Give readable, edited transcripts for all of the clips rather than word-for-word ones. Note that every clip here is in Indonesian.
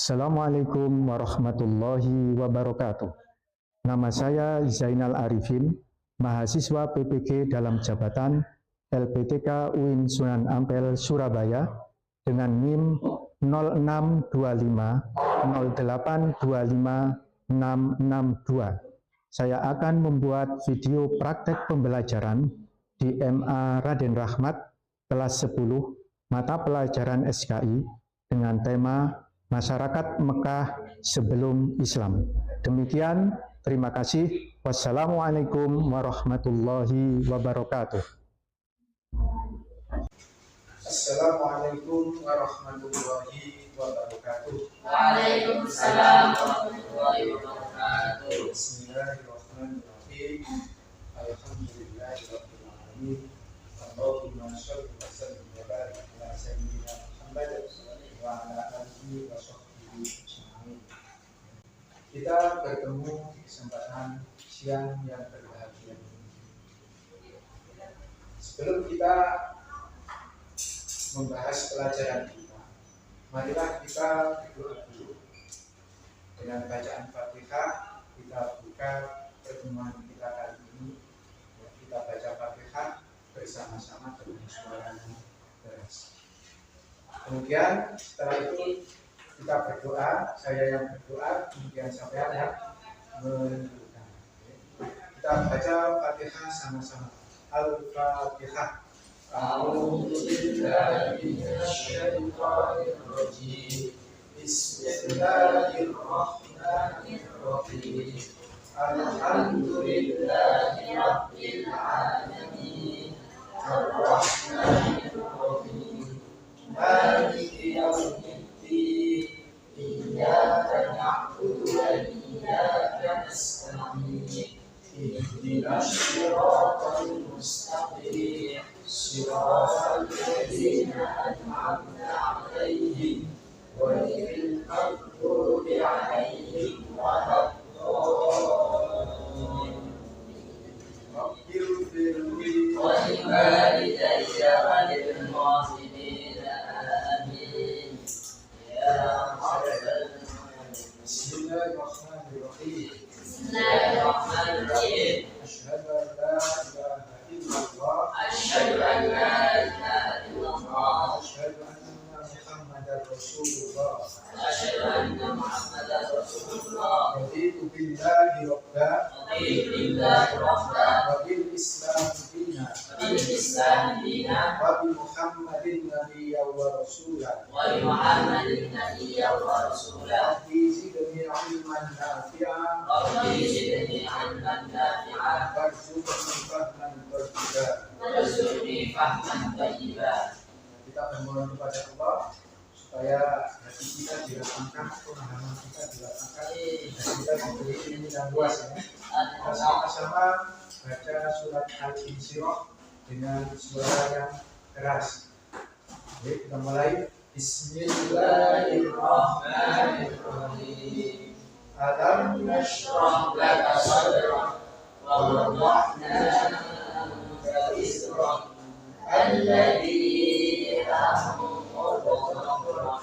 Assalamualaikum warahmatullahi wabarakatuh. Nama saya Zainal Arifin, mahasiswa PPG dalam jabatan LPTK UIN Sunan Ampel, Surabaya, dengan NIM 062508256662. Saya akan membuat video praktek pembelajaran di MA Raden Rahmat, kelas 10, mata pelajaran SKI, dengan tema Masyarakat Mekah sebelum Islam. Demikian, terima kasih. Wassalamualaikum warahmatullahi wabarakatuh. Assalamualaikum warahmatullahi wabarakatuh. Waalaikumsalam warahmatullahi wabarakatuh. Bismillahirrahmanirrahim. Alhamdulillahirabbil alamin. Allahumma shalli wa sallim wa barik ala sayyidina Muhammad wa ala alihi wa sahbihi ajma'in. Kita bertemu di kesempatan siang yang berbahagia ini. Sebelum kita membahas pelajaran kita, marilah kita berdoa dulu. Dengan bacaan Fatihah, kita buka pertemuan kita kali ini. Kita baca Fatihah bersama-sama dengan suara yang keras. Kemudian setelah itu kita berdoa, saya yang berdoa, kemudian sampai yang menentukan. Kita baca Fatihah sama-sama. Al-Fatihah. A'udzu billahi minasyaitonir rajim. Bismillahirrahmanirrahim. Alhamdulillahi rabbil alamin. Ar-Rahmanir-Rahim. Maliki yaumiddin. Iyyaka na'budu wa iyyaka nasta'in. Ihdinas siratal mustaqim. Siratal ladzina an'amta 'alaihim ghairil maghdubi 'alaihim waladdallin. Rabbighfirli wa liwalidayya wa lil muslimin. Amin. Ya rabbal alamin. Bismillahirrahmanirrahim. Bismillahirrahmanirrahim. Asyhadu an la ilaha illallah. Asyhadu anna Muhammadar Rasulullah. Asyhadu anna Muhammadar Rasulullah. Raditu billahi rabba. Raditu billahi rabba. Wa bil Islam dina. Wa bil Islam dina. Wa bi Muhammadin nabiyyan wa rasulan. Wa bi Muhammadin nabiyyan wa rasulan. Rabbi zidni ilman nafi'an. Rabbi zidni ilman nafi'an. Warzuqni fahman thayyiban. Warzuqni fahman thayyiban. Kita bermohon kepada Allah supaya hati kita dilapangkan, pemahaman kita dilapangkan, dan kita diberi ilmu yang luas ya. Kita sama-sama baca surat Al-Insyirah dengan suara yang keras. Oke, kita mulai. Bismillahirrahmanirrahim. Alam nashrah laka sadrak wa wada'na anka wizrak alladhi anqadha dhahrak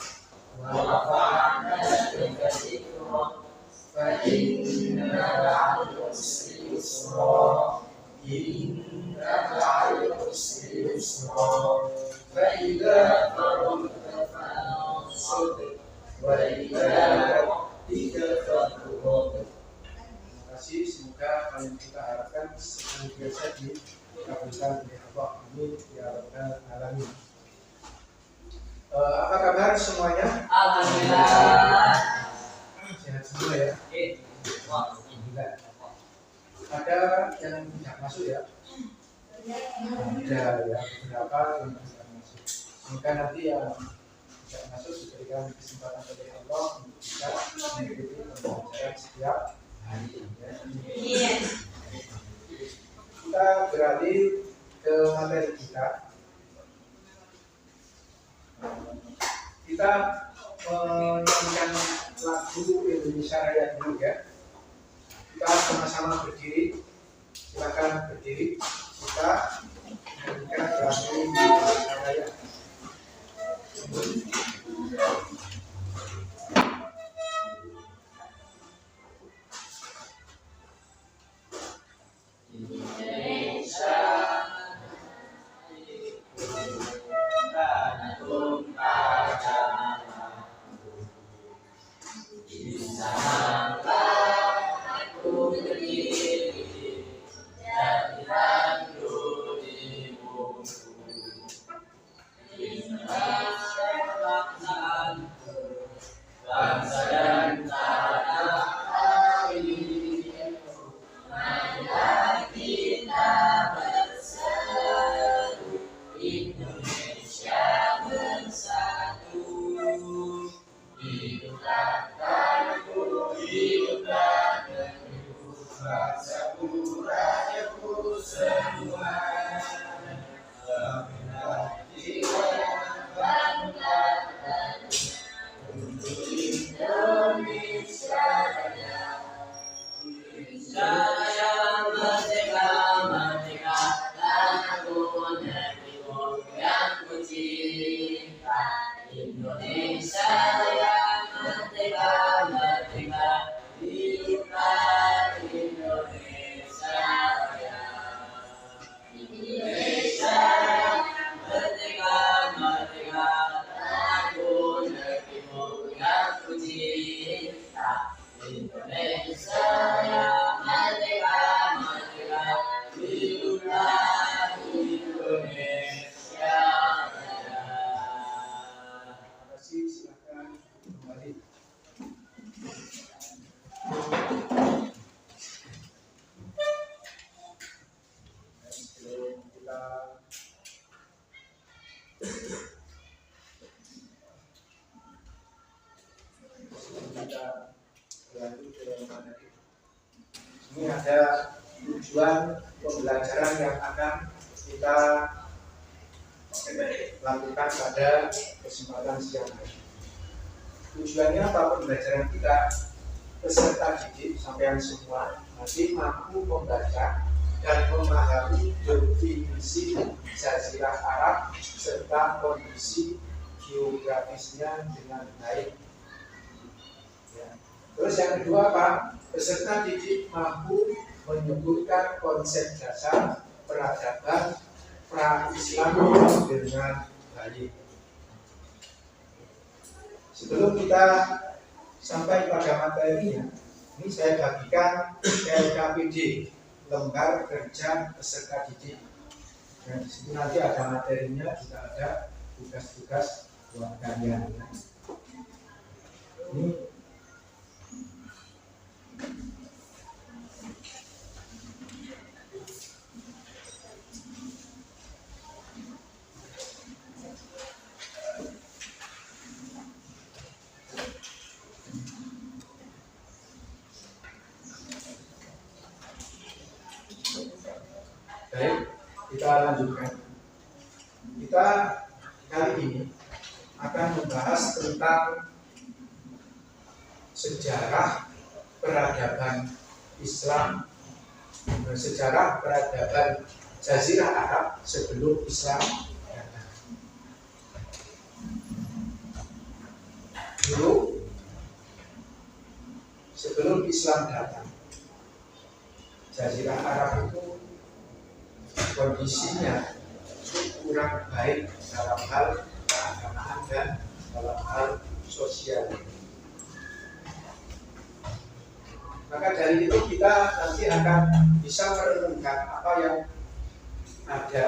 wa rafa'na laka dhikrak fa inna ma'al usri yusra. Inna ma'al usri yusra. Fa idza faragta fansab wa ila rabbika farghab. Terima kasih, semoga kalian kita harapkan senantiasa dikabulkan oleh Allah. Amin ya rabbal alamin. Apa kabar semuanya? Alhamdulillah. Sehat semua ya? Alhamdulillah. Ada yang tidak masuk ya? Ada ya, beberapa yang tidak masuk. Semoga nanti yang tidak masuk diberikan kesempatan oleh Allah untuk bisa mengikuti pembelajaran setiap hari ya. Kita beralih ke materi kita. Kita menyanyikan lagu Indonesia Raya dulu ya. Kita sama-sama berdiri. Silakan berdiri. Kita menyanyikan lagu Indonesia Raya. Ini ada tujuan pembelajaran yang akan kita lakukan pada kesempatan siang hari. Tujuannya apa pembelajaran kita? Peserta didik sampean semua nanti mampu membaca dan memahami definisi Jazirah Arab serta kondisi geografisnya dengan baik. Ya. Terus yang kedua apa? Peserta didik mampu menyebutkan konsep dasar peradaban pra-Islam dengan baik. Sebelum kita sampai pada materinya, ini saya bagikan LKPD, lembar kerja peserta didik. Dan di situ nanti ada materinya, juga ada tugas-tugas buat kalian. Ini baik, kita lanjutkan. Kita kali ini akan membahas tentang sejarah peradaban Islam, sejarah peradaban Jazirah Arab sebelum Islam datang. Dulu sebelum Islam datang, Jazirah Arab itu kondisinya kurang baik dalam hal keagamaan dan dalam hal sosial. Maka dari itu kita nanti akan bisa merenungkan apa yang ada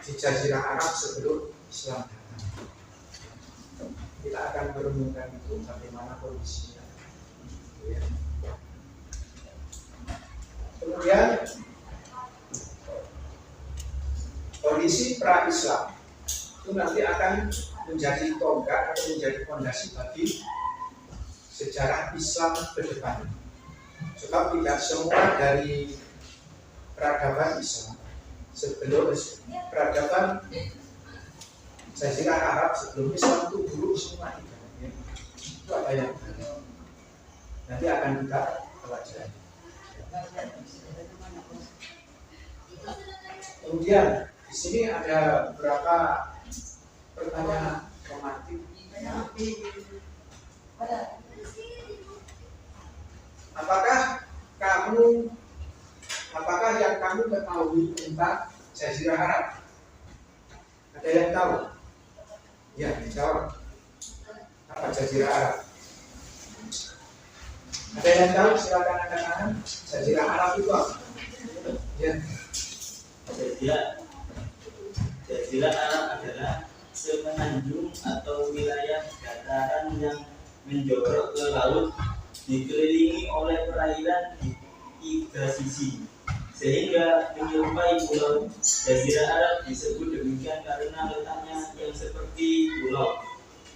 di Jazirah Arab sebelum Islam datang. Kita akan merenungkan itu bagaimana kondisinya. Kemudian kondisi pra-Islam itu nanti akan menjadi tonggak atau menjadi fondasi bagi sejarah Islam ke depan. Sebab tidak semua dari peradaban Islam sebelum peradaban Jazirah Arab sebelum Islam itu buruk semua. Itu ada yang nanti akan kita pelajari. Kemudian di sini ada beberapa pertanyaan romantik. Apakah yang kamu ketahui tentang Jazirah Arab? Ada yang tahu? Ya, jawab. Apa Jazirah Arab? Ada yang tahu? Silakan angkat tangan. Jazirah Arab itu apa? Ya. Jazirah Arab adalah semenanjung atau wilayah dataran yang menjorok ke laut, dikelilingi oleh perairan di tiga sisi, sehingga menyerupai pulau. Jazirah Arab disebut demikian karena letaknya yang seperti pulau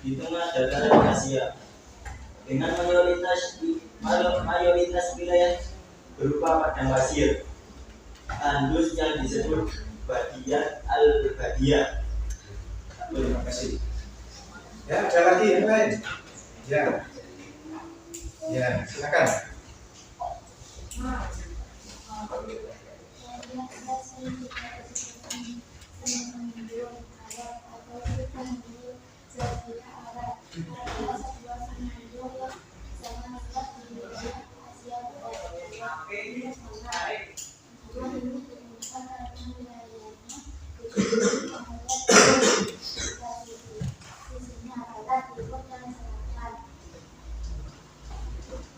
di tengah dataran Asia, dengan mayoritas wilayah berupa padang pasir tandus yang disebut Badiyah al-Badiyah. Terima kasih. Ya, ada lagi yang lain? Ya. Ya, silakan.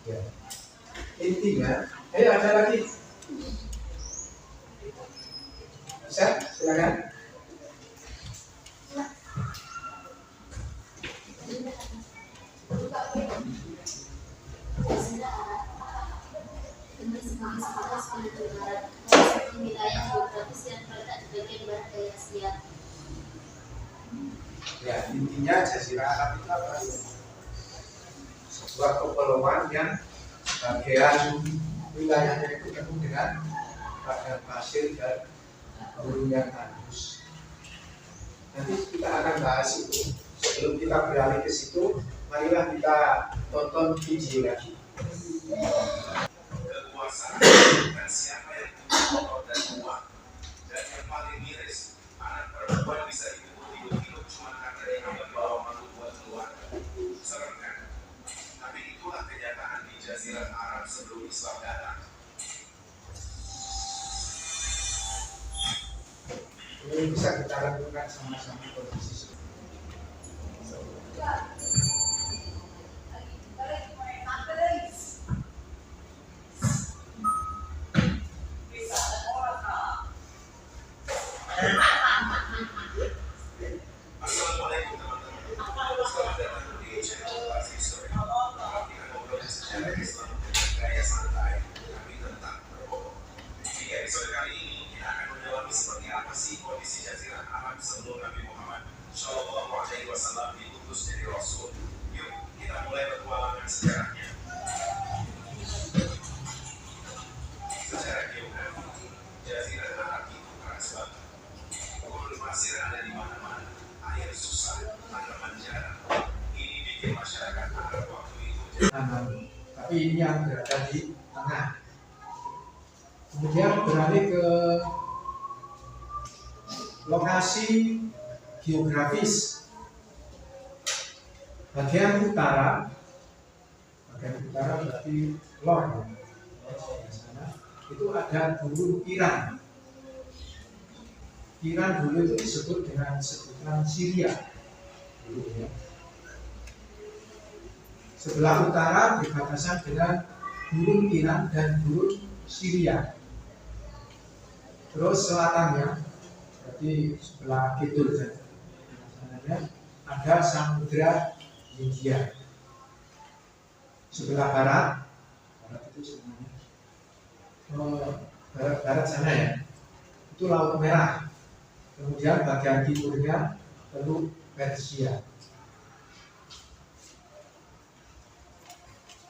Ya. Intinya, ada lagi. Bisa, silakan. Wilayah geografis yang terletak di bagian barat dari Asia. Ya, intinya Jazirah Arab itu apa? Sebuah kepulauan yang bagian wilayahnya itu penuh dengan padang pasir dan gurun yang tandus. Nanti kita akan bahas itu. Sebelum kita beralih ke situ, marilah kita tonton video lagi. Kekuasaan dan siapa yang punya motor dan uang, dan yang paling miris, anak perempuan bisa hidup cuma karena dia membawa malu buat keluarga. Serem kan? Tapi itulah kenyataan di Jazirah Arab sebelum Islam datang. Ini bisa kita lakukan sama-sama kondisi. Assalamualaikum teman-teman. Selamat datang di channel Aziz Story. Kita ngobrol sejarah Islam dengan gaya santai, tapi tentang berbohong. Di episode kali ini kita akan mendalami seperti apa sih kondisi Jazirah Arab sebelum Nabi Muhammad Shallallahu Alaihi Wasallam diutus jadi Rasul. Yuk kita mulai petualangan sejarahnya. Secara geografi, Jazirah Arab itu keras banget. Gurun pasir ada di mana-mana, air susah, tanaman jarang. Ini bikin masyarakat Arab waktu itu Tapi ini yang berada di tengah. Kemudian beralih ke lokasi geografis. Bagian utara berarti lor ya. Itu ada gurun Iran. Iran dulu itu disebut dengan sebutan Syria. Dulu, ya. Sebelah utara berbatasan dengan gurun Iran dan gurun Syria. Terus selatannya, berarti sebelah kidul ada Samudra Hindia. Sebelah barat itu sebenarnya barat sana ya, itu Laut Merah. Kemudian bagian timurnya Teluk Persia.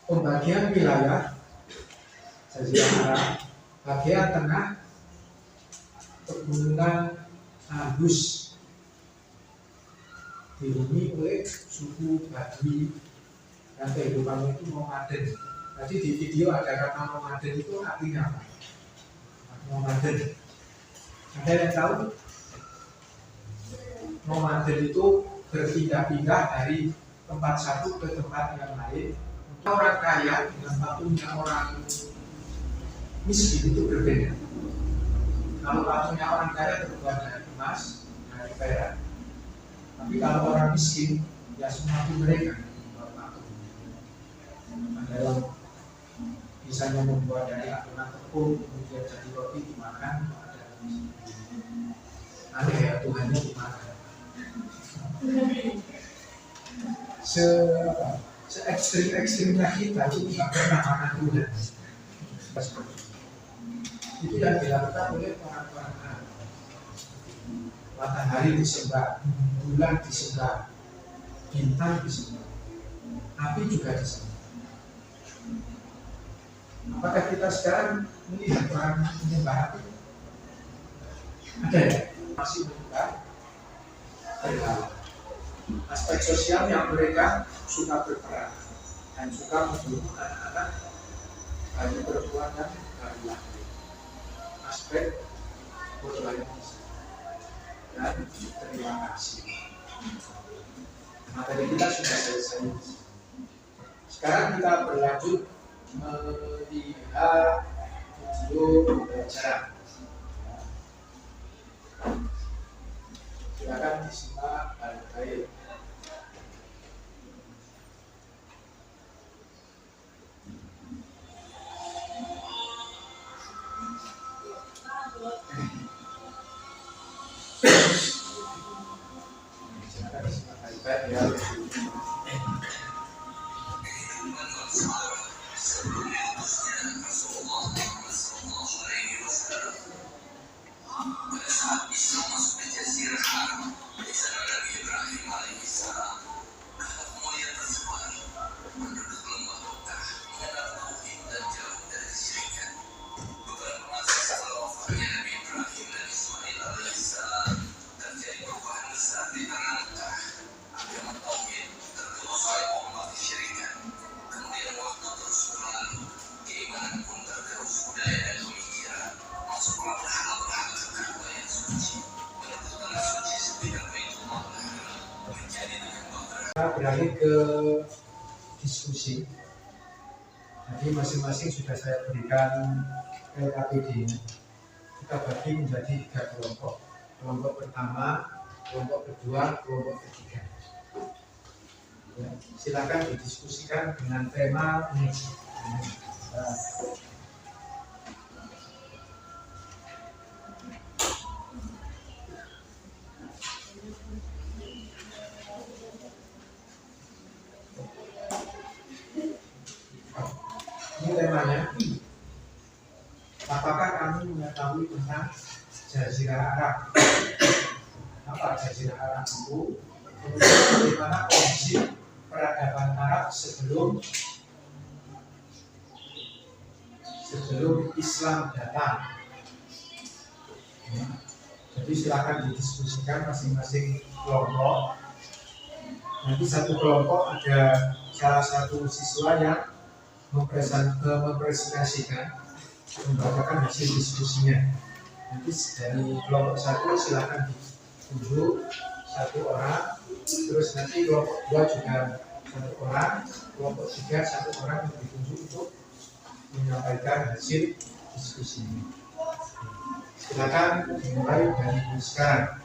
Pembagian wilayah Jazirah Arab, bagian tengah pegunungan Andus dihuni oleh suku Badui dan kehidupannya itu nomaden. Tadi di video ada kata nomaden itu artinya apa? Nomaden. Ada yang tahu? Nomaden itu berpindah-pindah dari tempat satu ke tempat yang lain. Orang kaya dengan patunya orang miskin itu berbeda. Kalau patunya orang kaya terbuat dari emas, dari perak. Tapi kalau orang miskin, ya semua itu mereka membuat patung. Ada yang misalnya membuat dari adonan tepung, kemudian jadi roti dimakan, ada aneh ya, Tuhannya dimakan. Se-ekstrim-ekstrimnya kita itu tidak pernah makan Tuhan. Itu yang dilakukan oleh orang-orang Arab. Matahari disembah, bulan disembah, bintang disembah, api juga disembah. Apakah kita sekarang melihat orang menyembah api? Ada ya? Masih menyembah berhala. Aspek sosial yang mereka suka berperang dan suka membunuh anak-anak, bayi perempuan dan bayi laki. Aspek toleransi dan terima kasih. Materi kita sudah selesai. Sekarang kita berlanjut melihat video pembelajaran. Silakan disimak baik-baik. Silakan disimak baik-baik ya. Pada saat Islam masuk ke Jazirah Arab, di sana beralih ke diskusi. Jadi masing-masing sudah saya berikan LKPD-nya. Kita bagi menjadi 3 kelompok. Kelompok pertama, kelompok kedua, kelompok ketiga. Ya, silakan didiskusikan dengan tema ini. Ini temanya, apakah kamu mengetahui tentang Jazirah Arab? Apa Jazirah Arab itu? Kemudian bagaimana kondisi peradaban Arab sebelum Islam datang? Ya. Jadi silakan didiskusikan masing-masing kelompok. Nanti satu kelompok ada salah satu siswa yang mempresentasikan, membacakan hasil diskusinya. Nanti dari kelompok 1 silakan ditunjuk 1 orang, terus nanti kelompok 2 juga 1 orang, kelompok 3 1 orang yang ditunjuk untuk menyampaikan hasil diskusinya. Silakan dimulai dari sekarang.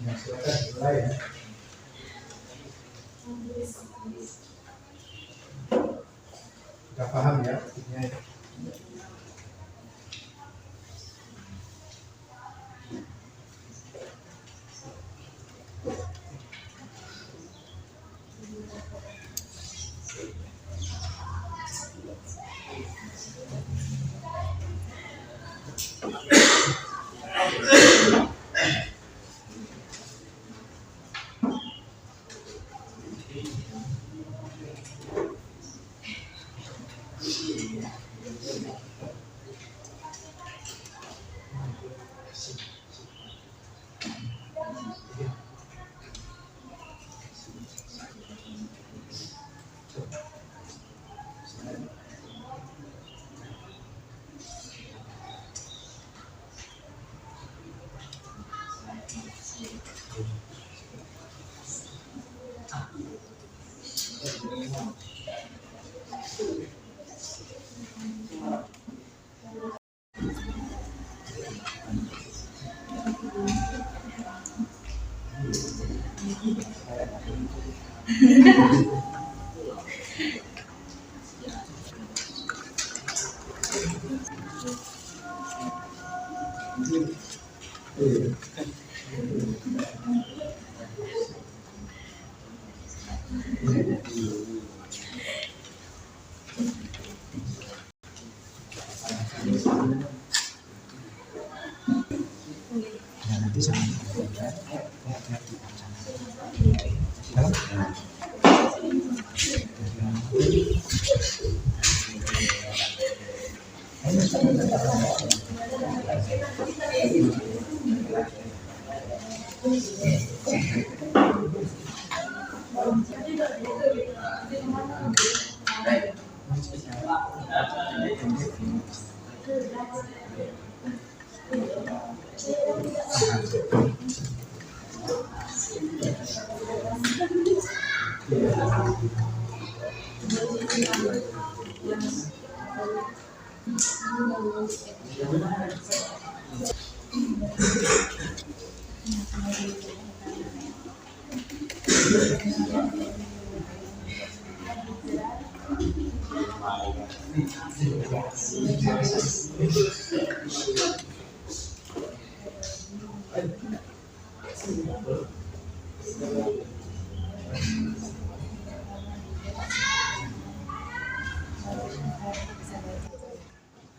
Ya, silakan dimulai ya. Sudah paham ya? Ya.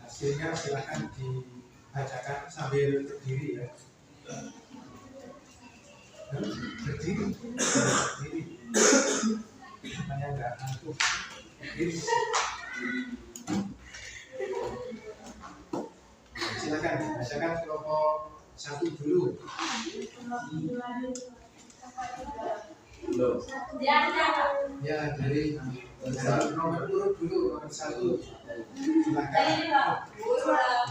Hasilnya silakan dibacakan sambil berdiri ya. Berdiri. Supaya enggak ngantuk. Berdiri. Silakan dibacakan kelompok 1 dulu. Ya, dari nomor urut dulu, nomor 1. Silakan.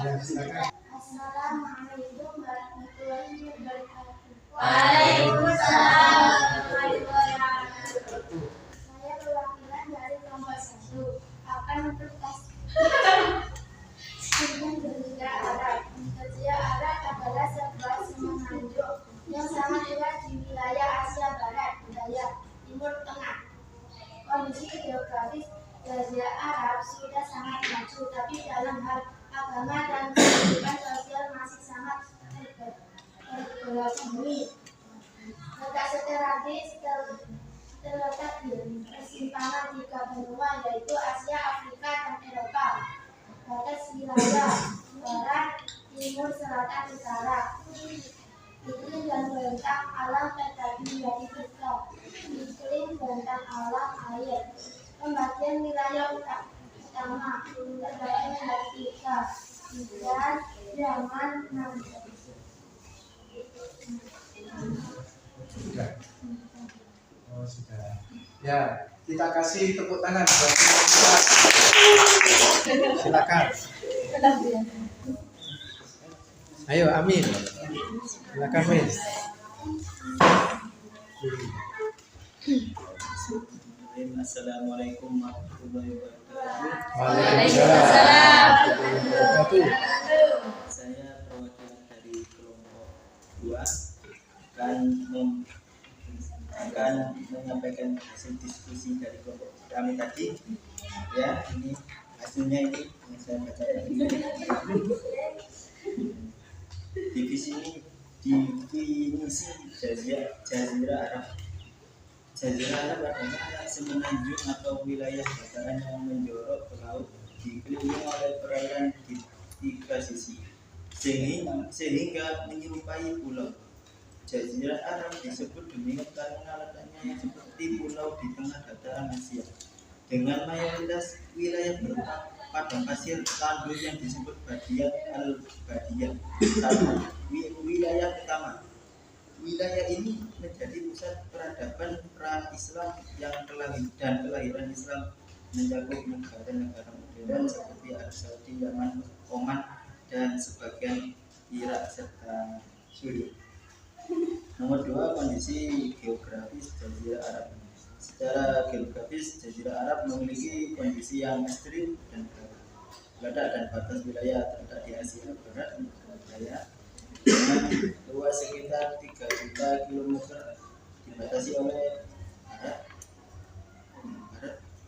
Ya, silakan. Assalamualaikum warahmatullahi Waalaikumsalam warahmatullahi wabarakatuh. Saya perwakilan dari kelompok 1 akan memperkas Jazirah Arab. Jazirah Arab adalah sebuah semenanjung yang sangat luas di wilayah Asia Barat daya Timur Tengah. Kondisi geografis Jazirah Arab sudah sangat maju, tapi dalam hal agama dan kehidupan sosial masih sangat tergolong. Letak strategis terletak di persimpangan 3 benua, yaitu Asia, Afrika, dan Eropa. Batas wilayah barat, timur, selatan, utara. Iklim dan bentang alam terbagi menjadi 3. Iklim, bentang alam, air. Pembagian wilayah utama terbagi menjadi 3. Hujan, Yaman, Najd. Sudah. Oh, sudah. Ya, kita kasih tepuk tangan buat kita. Silakan. Ayo, Amin. Silakan, Min. Assalamualaikum warahmatullahi wabarakatuh. Waalaikumsalam warahmatullahi wabarakatuh. Saya perwakilan dari kelompok 2 akan menyampaikan hasil diskusi dari kelompok kami tadi. Ya, ini hasilnya ini yang saya bacakan ini. Definisi Jazirah Arab. Jazirah Arab adalah semenanjung atau wilayah dataran yang menjorok ke laut, dikelilingi oleh perairan di 3 sisi, sehingga menyerupai pulau. Jazirah Arab disebut demikian karena letaknya yang seperti pulau di tengah dataran Asia, dengan mayoritas wilayah berupa padang pasir tandus yang disebut Badiyat al-Badiyah. 1. Wilayah utama. Wilayah ini menjadi pusat peradaban pra-Islam dan kelahiran Islam, mencakup negara-negara modern seperti Arab Saudi, Yaman, Oman, dan sebagian Irak serta Suriah. Nomor 2, kondisi geografis Jazirah Arab. Secara geografis, Jazirah Arab memiliki kondisi yang ekstrim dan letak dan batas wilayah terletak di Asia Barat daya dengan luas sekitar 3 juta kilometer, dibatasi oleh barat,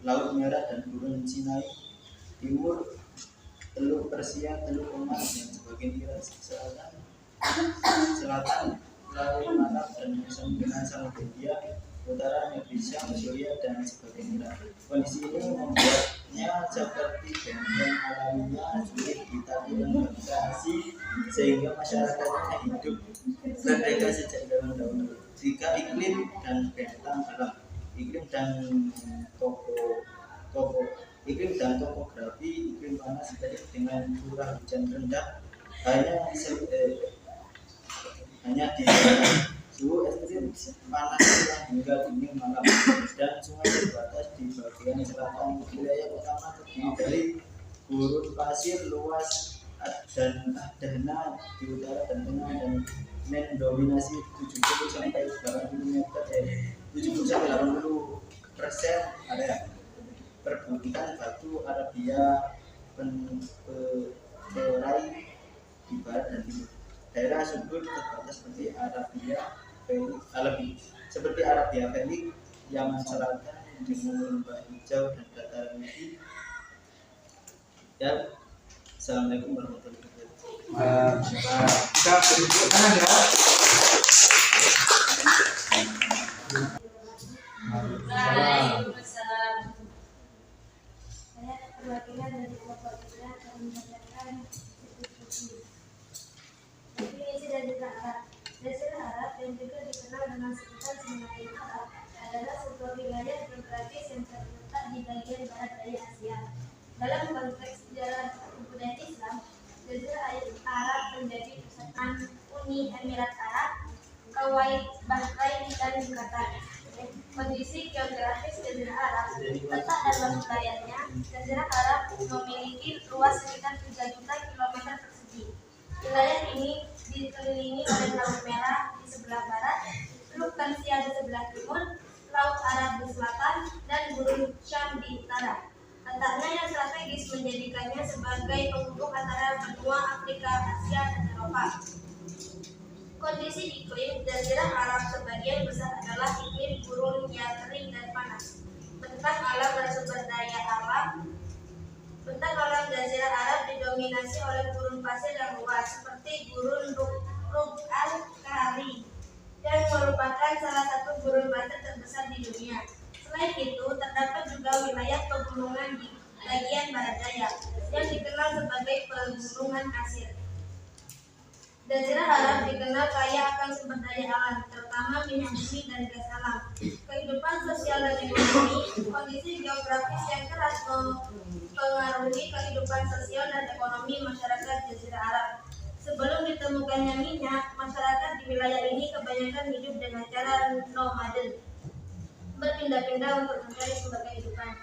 Laut Merah dan Gurun Sinai, timur Teluk Persia, Teluk Oman, dan sebagian Irak, selatan Laut Arab dan dengan Samudra, utara negeri Syam, Suriah, dan sebagian Irak. Kondisi ini membuatnya seperti benteng alaminya sulit diterintegrasi, sehingga masyarakatnya hidup merdeka sejak zaman dahulu. 3. Iklim dan bentang alam. Iklim dan topografi. Iklim panas terik dengan curah hujan rendah, hanya di suhu ekstrim panas hingga dingin malam, dan sungai terbatas di bagian selatan. Wilayah utama terdiri dari gurun pasir luas dan dana di utara dan tengah, dan mendominasi 70-80% area perbukitan batu Arabia Terai di barat dan timur. Daerah subur terbatas seperti Arabia Felix, Yaman Selatan dengan lembah hijau dan dataran tinggi. Dan Assalamualaikum warahmatullahi wabarakatuh. Kita beri tepuk tangan ya. Waalaikumsalam. Saya perwakilan dari kelompok 3 akan menyampaikan diskusi. Definisi Jazirah Arab. Jazirah Arab yang juga dikenal dengan sebutan semenanjung Arab adalah sebuah wilayah geografis yang terletak di bagian barat daya Asia. Dalam konteks sejarah kebudayaan Islam, Jazirah Arab menjadi pusat Uni Emirat Arab, Kuwait, Bahrain, dan Qatar. Kondisi geografis Jazirah Arab. Letak dalam wilayahnya, Jazirah Arab memiliki luas sekitar 3 juta kilometer persegi. Wilayah ini dikelilingi oleh Laut Merah di sebelah barat, Teluk Persia di sebelah timur, Laut Arab di selatan, dan Gurun Syam di utara. Letaknya yang strategis menjadikannya sebagai penghubung antara benua Afrika, Asia, dan Eropa. Kondisi iklim Jazirah Arab sebagian besar adalah iklim gurun yang kering dan panas. Bentang alam Jazirah Arab didominasi oleh gurun pasir yang luas seperti Gurun Rub al-Khali yang merupakan salah satu gurun pasir terbesar di dunia. Selain itu, terdapat juga wilayah pegunungan di bagian barat daya yang dikenal sebagai Pegunungan Kasir. Jazirah Arab dikenal kaya akan sumber daya alam, terutama minyak bumi dan gas alam. Kehidupan sosial dan ekonomi, kondisi geografis yang keras mempengaruhi kehidupan sosial dan ekonomi masyarakat Jazirah Arab. Sebelum ditemukannya minyak, masyarakat di wilayah ini kebanyakan hidup dengan cara nomaden, berpindah-pindah untuk mencari sumber kehidupan.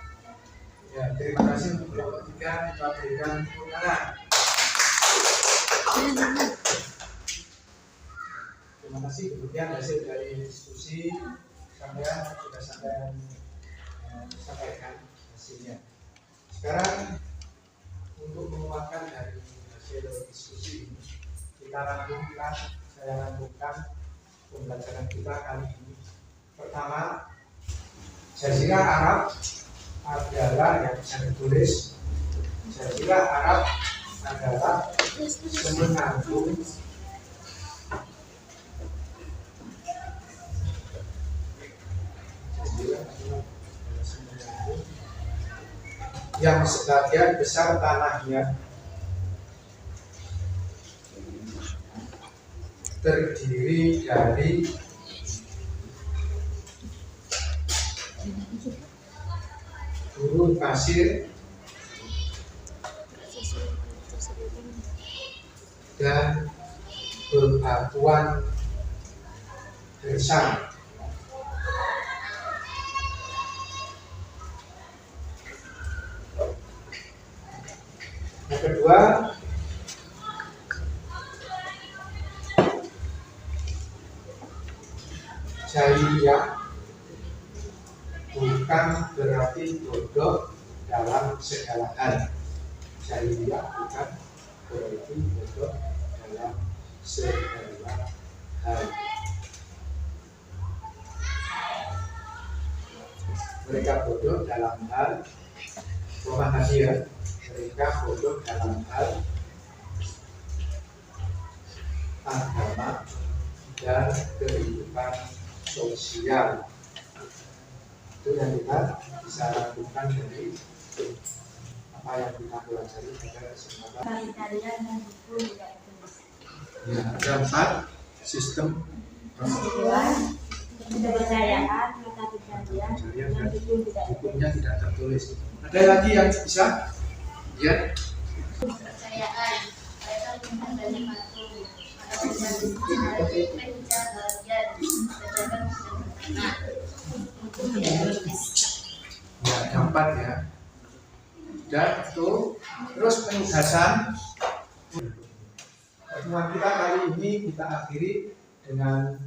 Ya, terima kasih untuk kelompok 3, kita berikan tepuk tangan. Terima kasih. Kemudian hasil dari diskusi sampean sudah sampaikan hasilnya. Sekarang untuk menguatkan dari hasil diskusi ini, saya rangkumkan pembelajaran kita kali ini. Pertama, Jazirah Arab adalah yang bisa ditulis. Jazirah Arab adalah semenanjung yang sebagian besar tanahnya terdiri dari gurun pasir dan bebatuan gersang. Yang kedua, jahiliyah bukan berarti bodoh dalam segala hal. Jahiliyah bukan berarti bodoh dalam segala hal. Mereka bodoh dalam hal memahami, mereka bodoh dalam hal agama dan kehidupan sosial. Itu yang kita bisa lakukan dari apa yang kita pelajari pada kesempatan. Ya, ada 4 sistem Kepercayaan, mata pencarian, dan hukumnya tidak tertulis. Ada lagi yang bisa? Ya. Kepercayaan, mereka punya banyak patung, ada pencarian, pencarian, pedagang dan Ya, gampang ya. Dan itu terus penugasan pertemuan kita kali ini kita akhiri dengan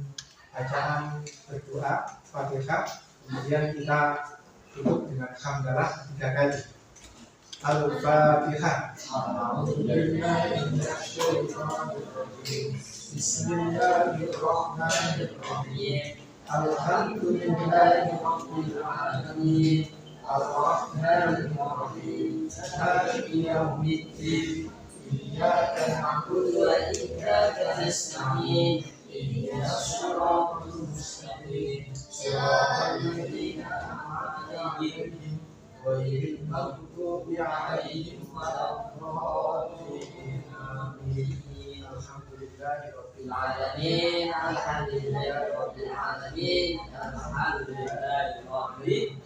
bacaan berdoa Fatihah, kemudian kita tutup dengan hamdalah 3 kali. Al-Fatihah. Bismillahirrahmanirrahim. Alhamdulillahirabbil alamin. Ar-Rahmanir-Rahim. Maliki yaumiddin. Iyyaka na'budu wa iyyaka nasta'in. Ihdinas siratal mustaqim. Siratal ladzina an'amta 'alaihim ghairil maghdubi 'alaihim waladdallin. Amin. Alhamdulillahirabbil alamin. Alhamdulillahirabbil alamin. Alhamdulillahirabbil alamin.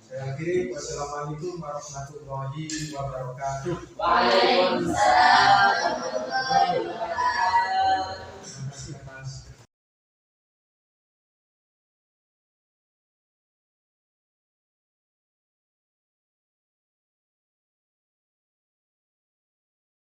Saya akhiri, wassalamualaikum warahmatullahi wabarakatuh. Waalaikumsalam warahmatullahi wabarakatuh.